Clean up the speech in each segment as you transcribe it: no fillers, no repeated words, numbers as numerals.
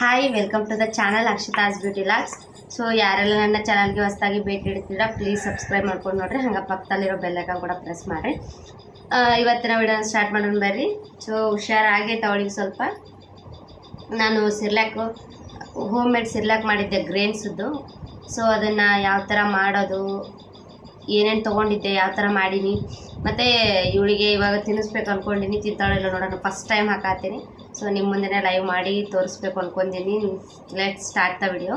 Hi, welcome to the channel Akshata's beauty logs. So ಯಾರೆಲ್ಲ ನನ್ನ ಚಾನಲ್ಗೆ ಹೊಸದಾಗಿ ಭೇಟಿ ಇಡ್ತೀರಾ ಪ್ಲೀಸ್ ಸಬ್ಸ್ಕ್ರೈಬ್ ಮಾಡ್ಕೊಂಡು ನೋಡ್ರಿ. ಹಂಗೆ ಪಕ್ಕದಲ್ಲಿರೋ ಬೆಲ್ಲೈಕನ್ ಕೂಡ ಪ್ರೆಸ್ ಮಾಡಿರಿ. ಇವತ್ತಿನ ವಿಡಿಯೋನ ಸ್ಟಾರ್ಟ್ ಮಾಡೋಣ ಬರ್ರಿ. ಸೊ ಹುಷಾರಾಗೈತೆ ಅವಳಿಗೆ ಸ್ವಲ್ಪ. ನಾನು ಸಿರ್ಲ್ಯಾಕು ಹೋಮ್ ಮೇಡ್ ಸಿರ್ಲ್ಯಾಕ್ ಮಾಡಿದ್ದೆ ಗ್ರೇನ್ಸ್ದು. ಸೊ ಅದನ್ನು ಯಾವ ಥರ ಮಾಡೋದು, ಏನೇನು ತೊಗೊಂಡಿದ್ದೆ, ಯಾವ ಥರ ಮಾಡೀನಿ, ಮತ್ತು ಇವಳಿಗೆ ಇವಾಗ ತಿನ್ನಿಸ್ಬೇಕು ಅಂದ್ಕೊಂಡಿನಿ. ತಿಂತಾಳೆಲ್ಲ ನೋಡೋಣ, ಫಸ್ಟ್ ಟೈಮ್ ಹಾಕಾತೀನಿ. ಸೊ ನಿಮ್ಮ ಮುಂದೆ ಲೈವ್ ಮಾಡಿ ತೋರಿಸ್ಬೇಕು ಅಂದ್ಕೊಂಡಿನಿ. Let's start the video.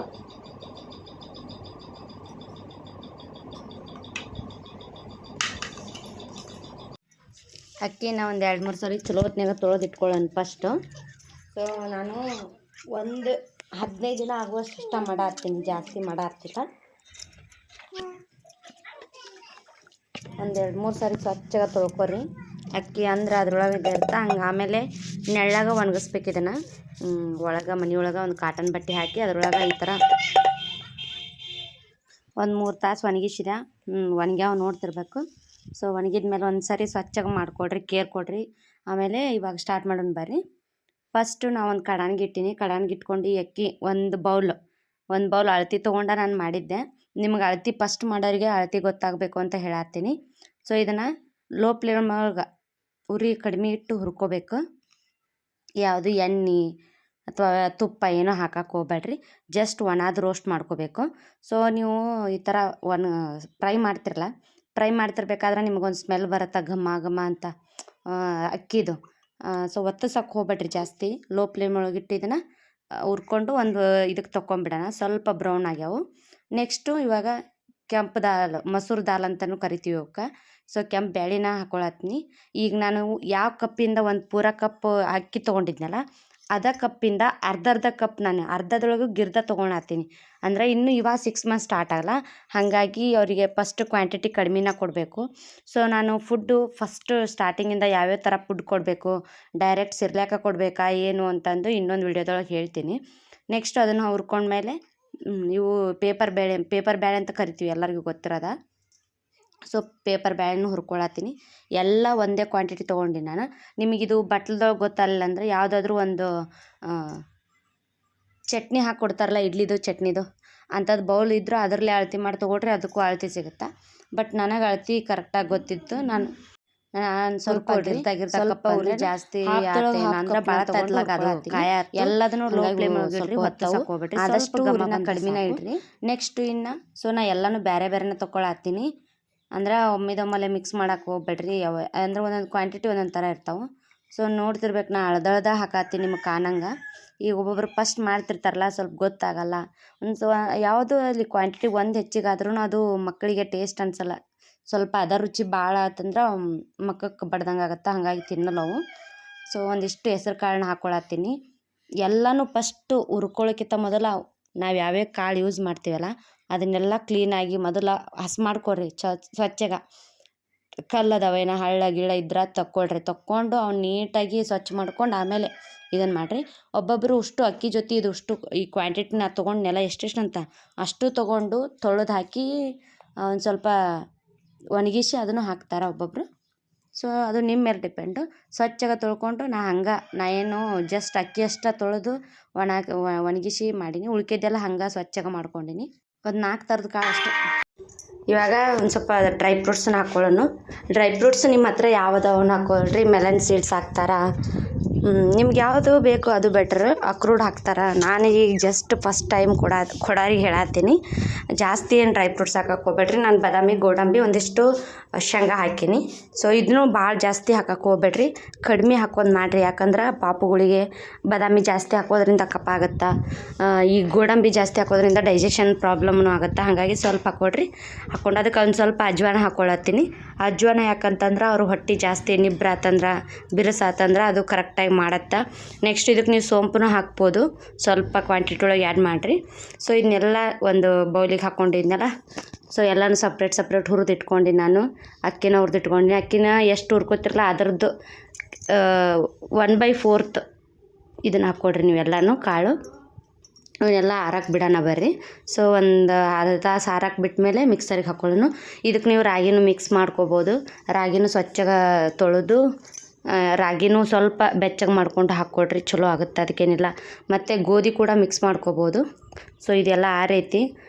ಅಕ್ಕಿನ ಒಂದು 2-3 ಸರಿ ಚಲೋ ಹೊತ್ನಾಗ ತೊಳೆದು ಇಟ್ಕೊಳ್ಳೋಣ ಫಸ್ಟು. ಸೊ ನಾನು ಒಂದು 15 ದಿನ ಆಗುವಷ್ಟು ಇಷ್ಟ ಮಾಡಾಕ್ತೀನಿ, ಜಾಸ್ತಿ ಮಾಡಾಕ್ತಿಲ್ಲ. ಒಂದು 2-3 ಸಾರಿ ಸ್ವಚ್ಛಗೆ ತೊಳ್ಕೊರಿ ಅಕ್ಕಿ, ಅಂದ್ರೆ ಅದ್ರೊಳಗೆ ಇರುತ್ತೆ. ಹಂಗೆ ಆಮೇಲೆ ನೆಳ್ಳಾಗ ಒಣಗಿಸ್ಬೇಕು ಇದನ್ನು. ಮನೆಯೊಳಗೆ ಒಂದು ಕಾಟನ್ ಬಟ್ಟೆ ಹಾಕಿ ಅದ್ರೊಳಗೆ ಈ ಥರ ಒಂದು 3 ತಾಸು ಒಣಗಿಸಿದ. ಒಣಗ್ಯಾವ ನೋಡ್ತಿರ್ಬೇಕು. ಸೊ ಒಣಗಿದ ಮೇಲೆ ಒಂದು ಸಾರಿ ಸ್ವಚ್ಛಗೆ ಮಾಡಿಕೊಡ್ರಿ, ಕೇರ್ ಕೊಡ್ರಿ. ಆಮೇಲೆ ಇವಾಗ ಸ್ಟಾರ್ಟ್ ಮಾಡೋಣ ಬರ್ರಿ. ಫಸ್ಟು ನಾವು ಒಂದು ಕಡಾನಿಗೆ ಇಟ್ಟೀನಿ. ಕಡಾನಿಗೆ ಇಟ್ಕೊಂಡು ಅಕ್ಕಿ ಒಂದು ಬೌಲ್ ಅಳತಿ ತೊಗೊಂಡ ನಾನು ಮಾಡಿದ್ದೆ. ನಿಮ್ಗೆ ಅಳತಿ ಫಸ್ಟ್ ಮಾಡೋರಿಗೆ ಅಳತಿ ಗೊತ್ತಾಗಬೇಕು ಅಂತ ಹೇಳತ್ತೀನಿ. ಸೊ ಇದನ್ನು ಲೋ ಫ್ಲೇಮ್ ಒಳಗೆ ಉರಿ ಕಡಿಮೆ ಇಟ್ಟು ಹುರ್ಕೋಬೇಕು. ಯಾವುದು ಎಣ್ಣೆ ಅಥವಾ ತುಪ್ಪ ಏನೋ ಹಾಕಕ್ಕೆ ಹೋಗ್ಬೇಡ್ರಿ, ಜಸ್ಟ್ ಒಣಾದ ರೋಸ್ಟ್ ಮಾಡ್ಕೋಬೇಕು. ಸೊ ನೀವು ಈ ಥರ ಫ್ರೈ ಮಾಡ್ತಿರ್ಬೇಕಾದ್ರೆ ನಿಮಗೊಂದು ಸ್ಮೆಲ್ ಬರುತ್ತೆ, ಘಮ ಘಮ ಅಂತ ಅಕ್ಕಿದು. ಸೊ ಒತ್ತಿಸಕ್ಕೆ ಹೋಗ್ಬೇಡ್ರಿ ಜಾಸ್ತಿ. ಲೋ ಫ್ಲೇಮ್ ಒಳಗಿಟ್ಟು ಇದನ್ನು ಹುರ್ಕೊಂಡು ಒಂದು ಇದಕ್ಕೆ ತೊಗೊಂಬಿಡೋಣ. ಸ್ವಲ್ಪ ಬ್ರೌನ್ ಆಗ್ಯಾವು. ನೆಕ್ಸ್ಟು ಇವಾಗ ಕೆಂಪು ಮಸೂರು ದಾಲ್ ಅಂತಲೂ ಕರಿತೀವಿ ಅವಕ್ಕೆ. ಸೊ ಕೆಂಪು ಬೇಳೆನ ಹಾಕೊಳತ್ತೀನಿ. ಈಗ ನಾನು ಯಾವ ಕಪ್ಪಿಂದ ಒಂದು ಪೂರ ಕಪ್ ಅಕ್ಕಿ ತೊಗೊಂಡಿದ್ನಲ್ಲ, ಅರ್ಧ ಕಪ್ಪಿಂದ ಅರ್ಧ ಕಪ್ ನಾನು ಅರ್ಧದೊಳಗೆ ಗಿರ್ದ ತೊಗೊಳತ್ತೀನಿ. ಅಂದರೆ ಇನ್ನೂ ಇವಾಗ 6 ಮಂತ್ಸ್ ಸ್ಟಾರ್ಟ್ ಆಗಲ್ಲ, ಹಾಗಾಗಿ ಅವರಿಗೆ ಫಸ್ಟ್ ಕ್ವಾಂಟಿಟಿ ಕಡಿಮೆನ ಕೊಡಬೇಕು. ಸೊ ನಾನು ಫುಡ್ಡು ಫಸ್ಟು ಸ್ಟಾರ್ಟಿಂಗಿಂದ ಯಾವ್ಯಾವ ಥರ ಫುಡ್ ಕೊಡಬೇಕು, ಡೈರೆಕ್ಟ್ ಸಿರ್ಲ್ಯಾಕ ಕೊಡಬೇಕಾ ಏನು ಅಂತಂದು ಇನ್ನೊಂದು ವಿಡಿಯೋದೊಳಗೆ ಹೇಳ್ತೀನಿ. ನೆಕ್ಸ್ಟ್ ಅದನ್ನು ಹುರ್ಕೊಂಡ್ಮೇಲೆ ಇವು ಪೇಪರ್ ಬೇಳೆ ಅಂತ ಕರಿತೀವಿ, ಎಲ್ಲರಿಗೂ ಗೊತ್ತಿರೋದ. So paper ಬ್ಯಾಳೆನೂ ಹುರ್ಕೊಳತ್ತೀನಿ. ಎಲ್ಲ ಒಂದೇ ಕ್ವಾಂಟಿಟಿ ತೊಗೊಂಡಿನಿ ನಾನು. ನಿಮಗಿದು ಬಟ್ಲದೊಳಗೆ ಗೊತ್ತಲ್ಲ ಅಂದರೆ ಯಾವುದಾದ್ರೂ ಒಂದು ಚಟ್ನಿ ಹಾಕ್ಕೊಡ್ತಾರಲ್ಲ, ಇಡ್ಲಿದು ಚಟ್ನಿದು ಅಂಥದ್ದು ಬೌಲ್ ಇದ್ದರೂ ಅದರಲ್ಲೇ ಅಳತಿ ಮಾಡಿ ತೊಗೊಳ್ರಿ, ಅದಕ್ಕೂ ಅಳತಿ ಸಿಗುತ್ತೆ. ಬಟ್ ನನಗೆ ಅಳತಿ ಕರೆಕ್ಟಾಗಿ ಗೊತ್ತಿತ್ತು. ನಾನು ಸ್ವಲ್ಪ ಸ್ವಲ್ಪ ಉರಿ ಜಾಸ್ತಿ ಅಂದ್ರೆ ಭಾಳ ತತ್ಲಾಗ ಅದು ಕಾಯ ಎಲ್ಲದನ್ನು ಲೋ ಫ್ಲೇಮ್ ಒಳಗಿಡ್ರಿ, ಹೊತ್ತೋಗ್ಬಿಟ್ರಿ. ಆದಷ್ಟು ಕಡಿಮೆನ ಇಡ್ರಿ. ನೆಕ್ಸ್ಟ್ ಸೊ ನಾ ಎಲ್ಲನೂ ಬೇರೆನ ತೊಗೊಳತ್ತೀನಿ. ಅಂದ್ರೆ ಒಮ್ಮೆಲೆ ಮಿಕ್ಸ್ ಮಾಡಕ್ಕೆ ಹೋಗ್ಬೇಡ್ರಿ. ಅಂದ್ರೆ ಒಂದೊಂದು ಕ್ವಾಂಟಿಟಿ ಒಂದೊಂದು ಥರ ಇರ್ತಾವೆ. ಸೊ ನೋಡ್ತಿರ್ಬೇಕು, ನಾ ಅಳ್ದಳ್ದ ಹಾಕತ್ತೀನಿ ನಿಮಗೆ ಕಾಣಂಗೆ. ಈಗ ಒಬ್ಬೊಬ್ರು ಫಸ್ಟ್ ಮಾಡ್ತಿರ್ತಾರಲ್ಲ, ಸ್ವಲ್ಪ ಗೊತ್ತಾಗಲ್ಲ. ಯಾವುದು ಅಲ್ಲಿ ಕ್ವಾಂಟಿಟಿ ಒಂದು ಹೆಚ್ಚಿಗಾದ್ರೂ ಅದು ಮಕ್ಕಳಿಗೆ ಟೇಸ್ಟ್ ಅನ್ಸಲ್ಲ. ಸ್ವಲ್ಪ ಅದ ರುಚಿ ಭಾಳ ಆತಂದ್ರೆ ಮಕ್ಕಕ್ಕೆ ಬಡ್ದಂಗೆ ಆಗುತ್ತೆ, ಹಾಗಾಗಿ ತಿನ್ನಲ್ಲವು. ಸೊ ಒಂದಿಷ್ಟು ಹೆಸರು ಕಾಳನ್ನ ಹಾಕ್ಕೊಳತ್ತೀನಿ. ಎಲ್ಲನೂ ಫಸ್ಟು ಹುರ್ಕೊಳ್ಳೋಕ್ಕಿಂತ ಮೊದಲು ನಾವು ಯಾವ್ಯಾವ ಕಾಳು ಯೂಸ್ ಮಾಡ್ತೀವಲ್ಲ ಅದನ್ನೆಲ್ಲ ಕ್ಲೀನಾಗಿ ಮೊದಲು ಮಾಡ್ಕೊಡ್ರಿ. ಸ್ವಚ್ಛಗೆ ಕಲ್ಲದವೇನ ಹಳ್ಳ ಗಿಳ ಇದ್ರೆ ತೊಕ್ಕೊಂಡು ಅವ್ನು ನೀಟಾಗಿ ಸ್ವಚ್ಛ ಮಾಡ್ಕೊಂಡು ಆಮೇಲೆ ಇದನ್ನು ಮಾಡಿರಿ. ಒಬ್ಬೊಬ್ಬರು ಅಕ್ಕಿ ಜೊತೆ ಇದು ಈ ಕ್ವಾಂಟಿಟಿನ ತೊಗೊಂಡ್ನೆಲ್ಲ ಎಷ್ಟೆಷ್ಟು ಅಂತ ಅಷ್ಟು ತೊಗೊಂಡು ತೊಳೆದು ಹಾಕಿ ಒಂದು ಸ್ವಲ್ಪ ಒಣಗಿಸಿ ಅದನ್ನು ಹಾಕ್ತಾರೆ ಒಬ್ಬೊಬ್ಬರು. ಸೊ ಅದು ನಿಮ್ಮ ಮೇಲೆ ಡಿಪೆಂಡು. ಸ್ವಚ್ಛಗೆ ತೊಳ್ಕೊಂಡು ನಾ ಏನು ಜಸ್ಟ್ ಅಕ್ಕಿ ಅಷ್ಟ ತೊಳೆದು ಒಣಗಿಸಿ ಮಾಡೀನಿ. ಉಳ್ಕೆದೆಲ್ಲ ಹಂಗೆ ಸ್ವಚ್ಛಗೆ ಮಾಡ್ಕೊಂಡಿನಿ. ಒಂದು 4 ಥರದ ಕಾಳು ಅಷ್ಟೇ. ಇವಾಗ ಒಂದು ಸ್ವಲ್ಪ ಡ್ರೈ ಫ್ರೂಟ್ಸನ್ನ ಹಾಕ್ಕೊಳ್ಳೋಣ. ಡ್ರೈ ಫ್ರೂಟ್ಸ್ ನಿಮ್ಮ ಹತ್ರ ಯಾವುದವನ್ನ ಹಾಕ್ಕೊಳ್ರಿ. ಮೆಲನ್ ಸೀಡ್ಸ್ ಹಾಕ್ತಾರಾ, ನಿಮ್ಗೆ ಯಾವುದು ಬೇಕು ಅದು ಬೆಟ್ರ್. ಅಕ್ರೂಡ್ ಹಾಕ್ತಾರೆ. ನಾನು ಈಗ ಜಸ್ಟ್ ಫಸ್ಟ್ ಟೈಮ್ ಕೊಡೋರಿಗೆ ಹೇಳತ್ತೀನಿ, ಜಾಸ್ತಿ ಏನು ಡ್ರೈ ಫ್ರೂಟ್ಸ್ ಹಾಕಕ್ಕೆ ಹೋಗ್ಬೇಡ್ರಿ. ನಾನು ಬಾದಾಮಿ ಗೋಡಂಬಿ ಒಂದಿಷ್ಟು ಶೇಂಗಾ ಹಾಕೀನಿ. ಸೊ ಇದನ್ನು ಭಾಳ ಜಾಸ್ತಿ ಹಾಕಕ್ಕೆ ಹೋಗ್ಬೇಡ್ರಿ, ಕಡಿಮೆ ಹಾಕೋದು ಮಾಡಿರಿ. ಯಾಕಂದ್ರೆ ಪಾಪುಗಳಿಗೆ ಬಾದಾಮಿ ಜಾಸ್ತಿ ಹಾಕೋದ್ರಿಂದ ಕಫ ಆಗುತ್ತೆ, ಈ ಗೋಡಂಬಿ ಜಾಸ್ತಿ ಹಾಕೋದ್ರಿಂದ ಡೈಜೆಷನ್ ಪ್ರಾಬ್ಲಮ್ನು ಆಗುತ್ತೆ. ಹಾಗಾಗಿ ಸ್ವಲ್ಪ ಹಾಕ್ಕೊಡ್ರಿ. ಹಾಕ್ಕೊಂಡು ಅದಕ್ಕೆ ಒಂದು ಸ್ವಲ್ಪ ಅಜ್ವಾನ ಹಾಕ್ಕೊಳತ್ತೀನಿ. ಅಜ್ವಾನ ಯಾಕಂತಂದ್ರೆ ಅವ್ರು ಹೊಟ್ಟೆ ಜಾಸ್ತಿ ನಿಬ್ರಾತಂದ್ರೆ ಬಿರುಸಾತಂದ್ರೆ ಅದು ಕರೆಕ್ಟಾಗಿ ಮಾಡುತ್ತೆ. ನೆಕ್ಸ್ಟ್ ಇದಕ್ಕೆ ನೀವು ಸೋಂಪು ಹಾಕ್ಬೋದು, ಸ್ವಲ್ಪ ಕ್ವಾಂಟಿಟಿ ಒಳಗೆ ಆ್ಯಡ್ ಮಾಡಿರಿ. ಸೊ ಇದನ್ನೆಲ್ಲ ಒಂದು ಬೌಲಿಗೆ ಹಾಕ್ಕೊಂಡಿದ್ನಲ್ಲ, ಸೊ ಎಲ್ಲನೂ ಸಪ್ರೇಟ್ ಹುರಿದಿಟ್ಕೊಂಡು ನಾನು ಅಕ್ಕಿನ ಹುರಿದಿಟ್ಕೊಂಡಿನಿ. ಅಕ್ಕಿನ ಎಷ್ಟು ಹುರ್ಕೋತಿರಲ್ಲ ಅದರದ್ದು 1/4 ಇದನ್ನು ಹಾಕ್ಕೊಡ್ರಿ ನೀವೆಲ್ಲನೂ ಕಾಳು. ಇವನ್ನೆಲ್ಲ ಆರಕ್ಕೆ ಬಿಡೋಣ ಬರ್ರಿ. ಸೊ ಒಂದು ಅರ್ಧ ತಾಸು ಆರಕ್ಕೆ ಬಿಟ್ಮೇಲೆ ಮಿಕ್ಸರಿಗೆ ಹಾಕ್ಕೊಳ್ಳೋಣ. ಇದಕ್ಕೆ ನೀವು ರಾಗಿನೂ ಮಿಕ್ಸ್ ಮಾಡ್ಕೋಬೋದು. ರಾಗಿನೂ ಸ್ವಚ್ಛಗೆ ತೊಳೆದು ರಾಗಿನೂ ಸ್ವಲ್ಪ ಬೆಚ್ಚಗೆ ಮಾಡ್ಕೊಂಡು ಹಾಕ್ಕೊಡ್ರಿ, ಚಲೋ ಆಗುತ್ತೆ, ಅದಕ್ಕೇನಿಲ್ಲ. ಮತ್ತು ಗೋಧಿ ಕೂಡ ಮಿಕ್ಸ್ ಮಾಡ್ಕೋಬೋದು. ಸೊ ಇದೆಲ್ಲ ಆರೈತಿ,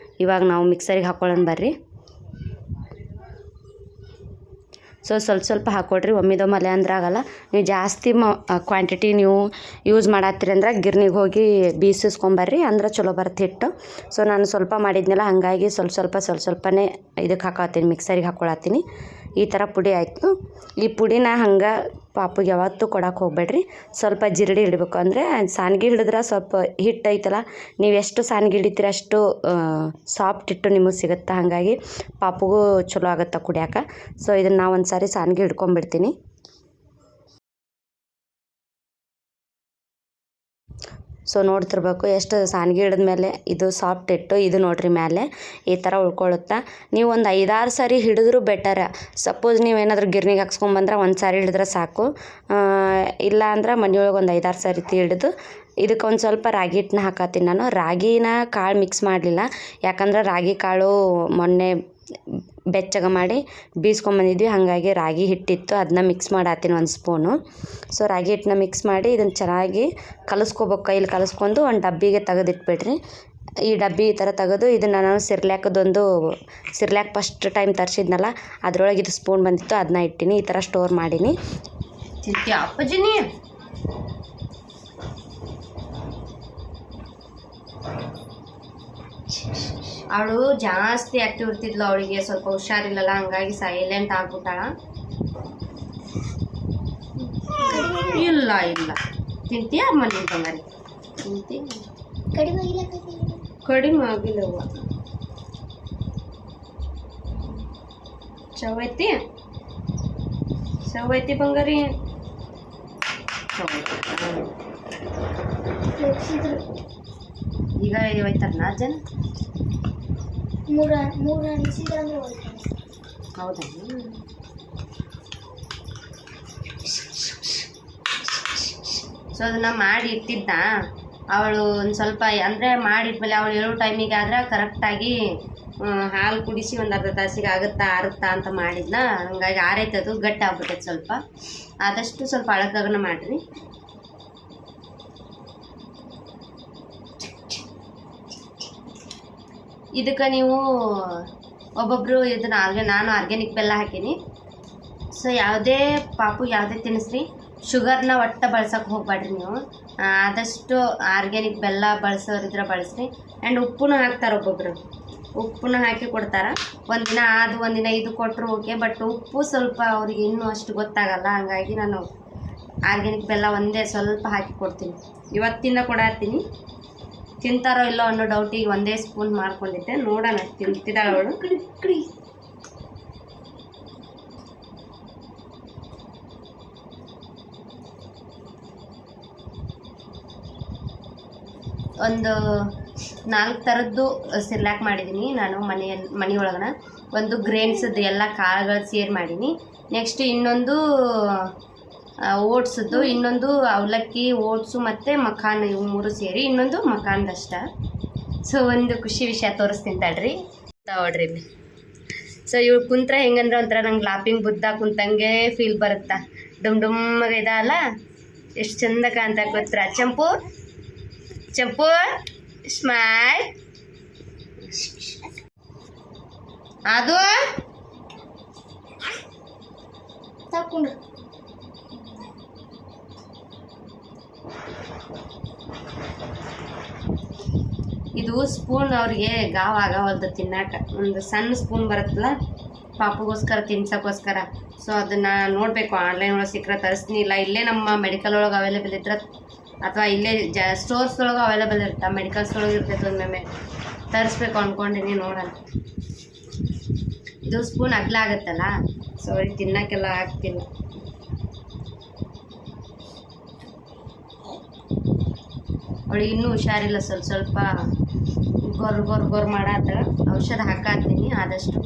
ಇವಾಗ ನಾವು ಮಿಕ್ಸರಿಗೆ ಹಾಕ್ಕೊಳ್ಳೋಣ ಬರ್ರಿ. ಸೊ ಸ್ವಲ್ಪ ಹಾಕ್ಕೊಡ್ರಿ, ಒಮ್ಮಿದೊಮ್ಮೆ ಅಂದ್ರೆ ಆಗಲ್ಲ. ನೀವು ಜಾಸ್ತಿ ಕ್ವಾಂಟಿಟಿ ನೀವು ಯೂಸ್ ಮಾಡತ್ತೀರಿ ಅಂದ್ರೆ ಗಿರ್ನಿಗೆ ಹೋಗಿ ಬೀಸಿಸ್ಕೊಂಬರ್ರಿ, ಅಂದ್ರೆ ಚಲೋ ಬರುತ್ತೆ ಹಿಟ್ಟು. ಸೊ ನಾನು ಸ್ವಲ್ಪ ಮಾಡಿದ್ನಲ್ಲ, ಹಾಗಾಗಿ ಸ್ವಲ್ಪನೇ ಇದಕ್ಕೆ ಹಾಕತ್ತೀನಿ, ಮಿಕ್ಸರಿಗೆ ಹಾಕ್ಕೊಳತ್ತೀನಿ. ಈ ಥರ ಪುಡಿ ಆಯಿತು. ಈ ಪುಡಿನ ಹಂಗೆ ಪಾಪುಗೆ ಯಾವತ್ತೂ ಕೊಡಕ್ಕೆ ಹೋಗ್ಬೇಡ್ರಿ. ಸ್ವಲ್ಪ ಜಿರಡಿ ಹಿಡಬೇಕು, ಅಂದರೆ ಸಾನ್ಗಿ ಹಿಡಿದ್ರೆ ಸ್ವಲ್ಪ ಹಿಟ್ಟು ಐತಲ್ಲ, ನೀವು ಎಷ್ಟು ಸಾನ್ಗಿ ಹಿಡಿತೀರ ಅಷ್ಟು ಸಾಫ್ಟ್ ಹಿಟ್ಟು ನಿಮಗೆ ಸಿಗುತ್ತೆ. ಹಾಗಾಗಿ ಪಾಪುಗೂ ಚಲೋ ಆಗುತ್ತೆ ಕುಡಿಯೋಕೆ. ಸೊ ಇದನ್ನು ನಾವು ಒಂದು ಸಾರಿ ಸಾನ್ಗಿ ಹಿಡ್ಕೊಂಡ್ಬಿಡ್ತೀನಿ. ಸೊ ನೋಡ್ತಿರ್ಬೇಕು ಎಷ್ಟು ಸಾನ್ಗಿ ಹಿಡಿದ್ಮೇಲೆ ಇದು ಸಾಫ್ಟ್ ಹಿಟ್ಟು ಇದು ನೋಡಿರಿ ಮೇಲೆ ಈ ಥರ ಉಳ್ಕೊಳ್ಳುತ್ತಾ. ನೀವು ಒಂದು 5-6 ಸಾರಿ ಹಿಡಿದ್ರೂ ಬೆಟರ. ಸಪೋಸ್ ನೀವೇನಾದರೂ ಗಿರ್ನಿಗೆ ಹಾಕ್ಸ್ಕೊಂಬಂದ್ರೆ ಒಂದು ಸಾರಿ ಹಿಡಿದ್ರೆ ಸಾಕು, ಇಲ್ಲ ಅಂದ್ರೆ ಮನೆಯೊಳಗೆ ಒಂದು 5-6 ಸಾರಿ ಹಿಡಿದು ಇದಕ್ಕೆ ಒಂದು ಸ್ವಲ್ಪ ರಾಗಿ ಹಿಟ್ಟನ್ನ ಹಾಕತ್ತೀನಿ ನಾನು. ರಾಗಿನ ಕಾಳು ಮಿಕ್ಸ್ ಮಾಡಲಿಲ್ಲ, ಯಾಕಂದ್ರೆ ರಾಗಿ ಕಾಳು ಮೊನ್ನೆ ಬೆಚ್ಚಗೆ ಮಾಡಿ ಬೀಸ್ಕೊಂಬಂದಿದ್ವಿ, ಹಾಗಾಗಿ ರಾಗಿ ಹಿಟ್ಟಿತ್ತು, ಅದನ್ನ ಮಿಕ್ಸ್ ಮಾಡತ್ತೀನಿ 1 ಸ್ಪೂನು. ಸೊ ರಾಗಿ ಹಿಟ್ಟನ್ನ ಮಿಕ್ಸ್ ಮಾಡಿ ಇದನ್ನು ಚೆನ್ನಾಗಿ ಕಲಿಸ್ಕೋಬೇಕು. ಕೈಲಿ ಕಲಿಸ್ಕೊಂಡು ಒಂದು ಡಬ್ಬಿಗೆ ತೆಗೆದಿಟ್ಬಿಡ್ರಿ. ಈ ಡಬ್ಬಿ ಈ ಥರ ತೆಗೆದು ಇದನ್ನು ನಾನು ಸಿರ್ಲ್ಯಾಕ್ ಫಸ್ಟ್ ಟೈಮ್ ತರಿಸಿದ್ನಲ್ಲ, ಅದರೊಳಗೆ ಇದು ಸ್ಪೂನ್ ಬಂದಿತ್ತು, ಅದನ್ನ ಇಟ್ಟಿನಿ, ಈ ಥರ ಸ್ಟೋರ್ ಮಾಡೀನಿ. ಅಪ್ಪಜಿನಿ ಅವಳು ಜಾಸ್ತಿ ಆಕ್ಟಿವ್ ಇರ್ತಿದ್ಲು, ಅವಳಿಗೆ ಸ್ವಲ್ಪ ಹುಷಾರಿಲ್ಲಲ್ಲ, ಹಂಗಾಗಿ ಸೈಲೆಂಟ್ ಆಗ್ಬಿಟ್ಟಾಳ. ಇಲ್ಲ ತಿಂತೀಯ ಅಮ್ಮಲ್ಲಿ ಬಂಗಾರಿ ತಿಂತಿ ಕಡಿಮೆ ಆಗಿಲ್ಲವ. ಚವೈತಿ ಬಂಗಾರಿ ಈಗ ಹೋಯ್ತಾರನ ಜನ ಹೌದಾ? ಸೊ ಅದನ್ನ ಮಾಡಿ ಇಟ್ಟಿದ್ದ ಅವಳು ಒಂದು ಸ್ವಲ್ಪ, ಅಂದರೆ ಮಾಡಿಟ್ಮೇಲೆ ಅವಳು ಹೇಳೋ ಟೈಮಿಗೆ ಆದ್ರೆ ಕರೆಕ್ಟಾಗಿ ಹಾಲು ಕುಡಿಸಿ ಒಂದು ಅರ್ಧ ತಾಸಿಗೆ ಆರುತ್ತಾ ಅಂತ ಮಾಡಿದ್ನ, ಹಂಗಾಗಿ ಆರೈತದು ಗಟ್ಟಿ ಆಗ್ಬಿಟ್ಟೈತೆ. ಸ್ವಲ್ಪ ಆದಷ್ಟು ಸ್ವಲ್ಪ ಅಳಕಾಗನ ಮಾಡಿರಿ. ಇದಕ್ಕೆ ನೀವು ಒಬ್ಬೊಬ್ಬರು ಇದನ್ನು ನಾನು ಆರ್ಗ್ಯಾನಿಕ್ ಬೆಲ್ಲ ಹಾಕೀನಿ. ಸೊ ಯಾವುದೇ ತಿನ್ನಿಸ್ರಿ ಶುಗರ್ನ ಒಟ್ಟು ಬಳಸೋಕೆ ಹೋಗ್ಬೇಡ್ರಿ ನೀವು. ಆದಷ್ಟು ಆರ್ಗ್ಯಾನಿಕ್ ಬೆಲ್ಲ ಬಳಸೋರಿದ್ರೆ ಬಳಸ್ರಿ. ಆ್ಯಂಡ್ ಉಪ್ಪು ಹಾಕ್ತಾರೆ, ಒಬ್ಬೊಬ್ಬರು ಉಪ್ಪನ್ನು ಹಾಕಿ ಕೊಡ್ತಾರೆ. ಒಂದಿನ ಒಂದಿನ ಇದು ಕೊಟ್ಟರು ಓಕೆ, ಬಟ್ ಉಪ್ಪು ಸ್ವಲ್ಪ ಅವ್ರಿಗೆ ಇನ್ನೂ ಅಷ್ಟು ಗೊತ್ತಾಗಲ್ಲ, ಹಾಗಾಗಿ ನಾನು ಆರ್ಗ್ಯಾನಿಕ್ ಬೆಲ್ಲ ಒಂದೇ ಸ್ವಲ್ಪ ಹಾಕಿ ಕೊಡ್ತೀನಿ. ಇವತ್ತಿಂದ ಕೊಡತ್ತೀನಿ, ತಿಂತಾರೋ ಇಲ್ಲೋ ಅನ್ನೋ ಡೌಟಿಗೆ ಒಂದೇ ಸ್ಪೂನ್ ಮಾಡ್ಕೊಂಡಿದ್ದೆ, ನೋಡೋಣ ತಿಂತಿದ್ದಾಳೆ ಅವಳು. ಒಂದು 4 ಥರದ್ದು ಸಿರ್ಲಾಕ್ ಮಾಡಿದ್ದೀನಿ ನಾನು ಮನೆಯೊಳಗನ. ಒಂದು ಗ್ರೇನ್ಸದ್ದು ಎಲ್ಲ ಕಾಳುಗಳು ಸೇರಿ ಮಾಡೀನಿ. ನೆಕ್ಸ್ಟ್ ಇನ್ನೊಂದು ಓಟ್ಸದ್ದು, ಇನ್ನೊಂದು ಅವಲಕ್ಕಿ, ಓಟ್ಸು ಮತ್ತು ಮಖಾನ್, ಇವು 3 ಸೇರಿ, ಇನ್ನೊಂದು ಮಖಾನ್ದಷ್ಟ. ಸೊ ಒಂದು ಖುಷಿ ವಿಷಯ ತೋರಿಸ್ತೀನಿ ತಡ್ರಿ, ನೋಡ್ರಿ ಇಲ್ಲಿ. ಸೊ ಇವ್ಳು ಕುಂತ್ರೆ ಹೆಂಗಂದ್ರೆ ಒಂಥರ ನಂಗೆ ಲಾಪಿಂಗ್ ಬುದ್ಧ ಕುಂತಂಗೆ ಫೀಲ್ ಬರುತ್ತಾ, ಡುಮ್ಮಗೆ ಇದಲ್ಲ, ಎಷ್ಟು ಚಂದ ಕಾಣ್ತಾ ಗೊತ್ತಾ. ಚಂಪು ಸ್ಮೈಲ್, ಅದು ತಗೊಂಡು ಇದು ಸ್ಪೂನ್ ಅವ್ರಿಗೆ ಆಗವಲ್ದು ತಿನ್ನಕ್ಕೆ. ಒಂದು ಸಣ್ಣ ಸ್ಪೂನ್ ಬರುತ್ತಲ್ಲ ಪಾಪುಗೋಸ್ಕರ ತಿನ್ಸೋಕ್ಕೋಸ್ಕರ. ಸೊ ಅದನ್ನು ನೋಡಬೇಕು, ಆನ್ಲೈನ್ ಒಳಗೆ ಸಿಕ್ಕರೆ ತರಿಸ್ತೀನಿ, ಇಲ್ಲ ಇಲ್ಲೇ ನಮ್ಮ ಮೆಡಿಕಲ್ ಒಳಗೆ ಅವೈಲೇಬಲ್ ಇದ್ರೆ, ಅಥವಾ ಇಲ್ಲೇ ಸ್ಟೋರ್ಸ್ ಒಳಗೆ ಅವೈಲೇಬಲ್ ಇರುತ್ತೆ, ಮೆಡಿಕಲ್ಸ್ ಒಳಗೆ ಇರ್ತೈತೆ. ಒಮ್ಮೆ ತರಿಸ್ಬೇಕು ಅಂದ್ಕೊಂಡಿನಿ, ನೋಡೋಣ. ಇದು ಸ್ಪೂನ್ ಅಗ್ಲ ಆಗುತ್ತಲ್ಲ, ಸೊ ಅವ್ರಿಗೆ ತಿನ್ನೋಕ್ಕೆಲ್ಲ ಆಗ್ತಿಲ್ಲ. ಅವಳಿಗೆ ಇನ್ನೂ ಹುಷಾರಿಲ್ಲ, ಸ್ವಲ್ಪ ಗೊರ್ ಮಾಡಾತ. ಔಷಧ ಹಾಕಾತೀನಿ ಆದಷ್ಟು.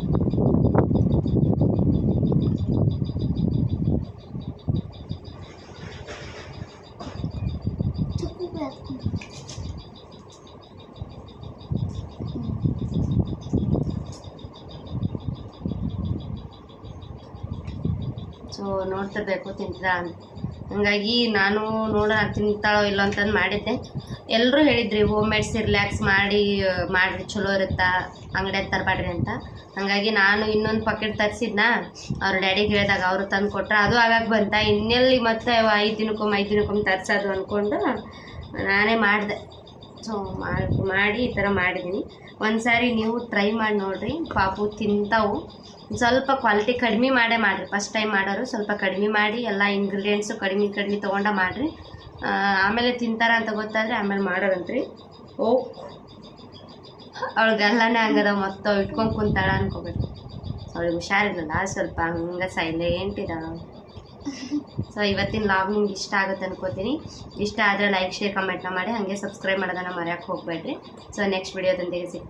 ಸೊ ನೋಡ್ತಿರ್ಬೇಕು ತಿಂತಿದ. ಹಂಗಾಗಿ ನಾನು ನೋಡೋಣ ತಿಂತಾಳೋ ಇಲ್ಲೋ ಅಂತಂದು ಮಾಡಿದ್ದೆ. ಎಲ್ಲರೂ ಹೇಳಿದ್ರಿ ಹೋಮ್ ಮೇಡ್ಸ್ ರಿಲ್ಯಾಕ್ಸ್ ಮಾಡಿರಿ ಚಲೋ ಇರುತ್ತಾ, ಅಂಗಡಿಯಾಗ ತರಬೇಡ್ರಿ ಅಂತ. ಹಾಗಾಗಿ ನಾನು ಇನ್ನೊಂದು ಪಾಕೆಟ್ ತರಿಸಿದ್ನ ಅವ್ರ ಡ್ಯಾಡಿಗೆ ಹೇಳಿದಾಗ ಅವರು ತಂದು ಕೊಟ್ರೆ ಅದು ಆಗಾಗ ಬಂತ. ಇನ್ನೆಲ್ಲಿ ಮತ್ತೆ 5 ದಿನಕ್ಕೊಮ್ಮೆ ತರಿಸೋದು ಅಂದ್ಕೊಂಡು ನಾನೇ ಮಾಡಿದೆ. ಸೊ ಮಾಡಿ ಈ ಥರ ಮಾಡಿದ್ದೀನಿ. ಒಂದು ಸಾರಿ ನೀವು ಟ್ರೈ ಮಾಡಿ ನೋಡಿರಿ, ಪಾಪು ತಿಂತಾವು. ಸ್ವಲ್ಪ ಕ್ವಾಲಿಟಿ ಕಡಿಮೆ ಮಾಡಿರಿ. ಫಸ್ಟ್ ಟೈಮ್ ಮಾಡೋರು ಸ್ವಲ್ಪ ಕಡಿಮೆ ಮಾಡಿ, ಎಲ್ಲ ಇಂಗ್ರೀಡಿಯೆಂಟ್ಸು ಕಡಿಮೆ ತೊಗೊಂಡ ಮಾಡಿರಿ. ಆಮೇಲೆ ತಿಂತಾರ ಅಂತ ಗೊತ್ತಾದರೆ ಆಮೇಲೆ ಮಾಡೋರಂತ್ರಿ. ಅವಳಿಗೆಲ್ಲನೇ ಹಂಗದ ಮೊತ್ತ ಇಟ್ಕೊಂಡು ಕುಂತಾಳ ಅನ್ಕೋಬೇಕು. ಅವಳಿಗೆ ಹುಷಾರಿರಲ್ಲ, ಸ್ವಲ್ಪ ಹಂಗೆ ಸೈಲೆಂಟ್ ಇದ್ದಾಳೆ. ಸೊ ಇವತ್ತಿನ ಲಾಗ್ ನಿಮ್ಗೆ ಇಷ್ಟ ಆಗುತ್ತೆ ಅನ್ಕೋತೀನಿ. ಇಷ್ಟ ಆದರೆ ಲೈಕ್, ಶೇರ್, ಕಮೆಂಟ್ನ ಮಾಡಿ. ಹಾಗೆ ಸಬ್ಸ್ಕ್ರೈಬ್ ಮಾಡೋದನ್ನು ಮರೆಯೋಕ್ಕೆ ಹೋಗಬೇಡ್ರಿ. ಸೊ ನೆಕ್ಸ್ಟ್ ವಿಡಿಯೋದೊಂದಿಗೆ ಸಿಗ್ತೀನಿ.